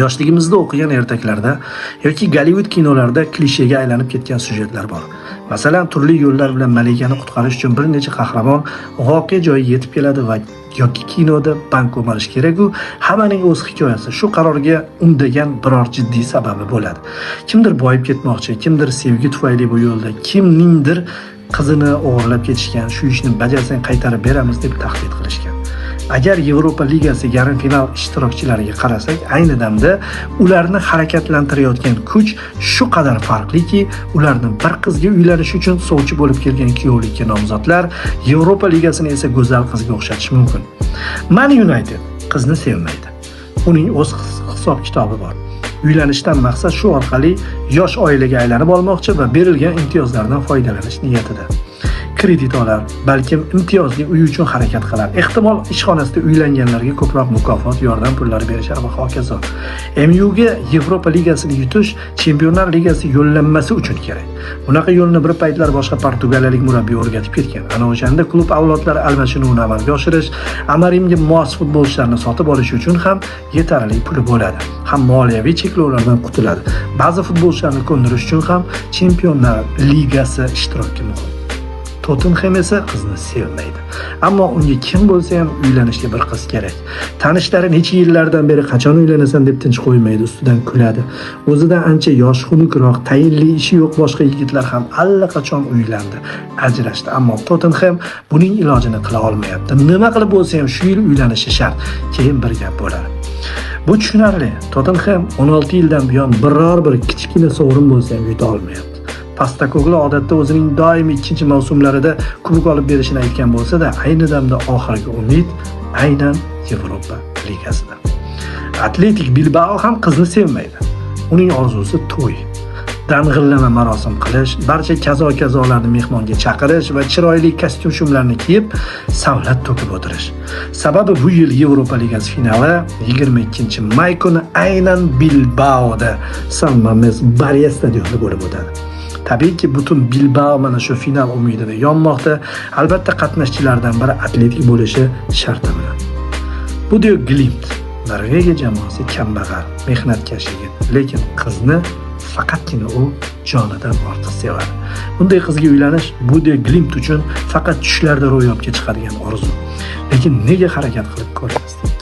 Yoshligimizda o'qigan ertaklarda yoki Gollivud kinolarida klishega aylanib ketgan syujetlar bor. Masalan, turli yo'llar bilan malikani qutqarish uchun bir necha qahramon voqea joyiga yetib keladi va yoki kinoda bank o'marish kerak-ku, hammaning o'z hikoyasi shu qarorga undagan biror jiddiy sababi bo'ladi. Kimdir boyib ketmoqchi, kimdir sevgi tufayli bu yo'lda, kimningdir qizini o'g'irlab ketishgan, shu ishni bajarsang qaytarib beramiz deb tahdid qilishgan. Agar Yevropa Ligasi yarim final ishtirokchilariga qarasak, ayni damda ularni harakatlantirayotgan kuch shu qadar farqliki, ularni bir qizga uylanish uchun sovchi bo'lib kelgan kuyovlikka nomzodlar Yevropa Ligasini esa go'zal qizga o'xshatish mumkin. Man United qizni sevmaydi. Uning o'z hisob-kitobi bor. Uylanishdan maqsad shu orqali yosh oilaga aylanib olmoqchi va berilgan imtiyozlardan foydalanish niyatida. Kredit olar, balkim imtiyozli uy uchun harakat qilar. Ehtimol ishxonasida uylanganlarga ko'proq mukofot, yordam pullari berishar va hokazo. MUga Yevropa Ligasini yutish Chempionlar Ligasi yo'llanmasi uchun kerak. Bunaqa yo'lni bir paytlar boshqa portugaliyalik murabbiy o'rgatib ketgan. Ana o'shanda klub avlodlari almashinuvini amalga oshirish, Amarimga mos futbolchilarni sotib olish uchun ham yetarli puli bo'ladi. Ham moliyaviy cheklovlardan qutuladi. Ba'zi futbolchilarni ko'ndirish uchun ham Chempionlar Ligasi ishtiroki muhim. Tottenham esa qizni sevmaydi. Ammo unga kim bo'lsa ham uylanishga bir qiz kerak. Tanishlari necha yillardan beri qachon uylanasan deb tinch qo'ymaydi, ustidan kuladi. O'zidan ancha yosh, xunukroq, tayinli ishi yo'q boshqa yigitlar ham allaqachon uylandi, ajrashdi. Ammo Tottenham buning ilojini qila olmayapti. Nima qilib bo'lsa ham shu yil uylanishi shart. Keyin bir gap bo'ladi. Bu tushunarli. Tottenham 16 yildan buyon biror bir kichkina sovrin bo'lsa ham yuta olmayapti. Pastakoglu odatda o'zining doimiy ikkinchi mavsumlarida kubok olib berishini aytgan bo'lsa-da, ayni damda oxirgi umid aynan Yevropa Ligasida. Atletik Bilbao ham qizni sevmaydi. Uning orzusi to'y. Dang'illama marosim qilish, barcha kazo-kazolarni mehmonga chaqirish va chiroyli kostyum-shumlarni kiyib, savlat to'kib o'tirish. Sababi bu yil Yevropa Ligasi finali 22-may kuni aynan Bilbaoda San Mamés Barya stadionida bo'lib o'tadi. Tabiiyki butun Bilbao mana shu final umidida yonmoqda. Albatta qatnashchilardan biri atletik bo'lishi shart bilan. Bu diyor Glimt. Norvegiya jamoasi kambag'al, mehnatkash yigit, lekin qizni faqatgina u jonidan ortiq sevadi. Bunday qizga uylanish bu diyor Glimt uchun faqat tushlarda ro'yobga chiqadigan orzu. Lekin nega harakat qilib ko'rmasdi?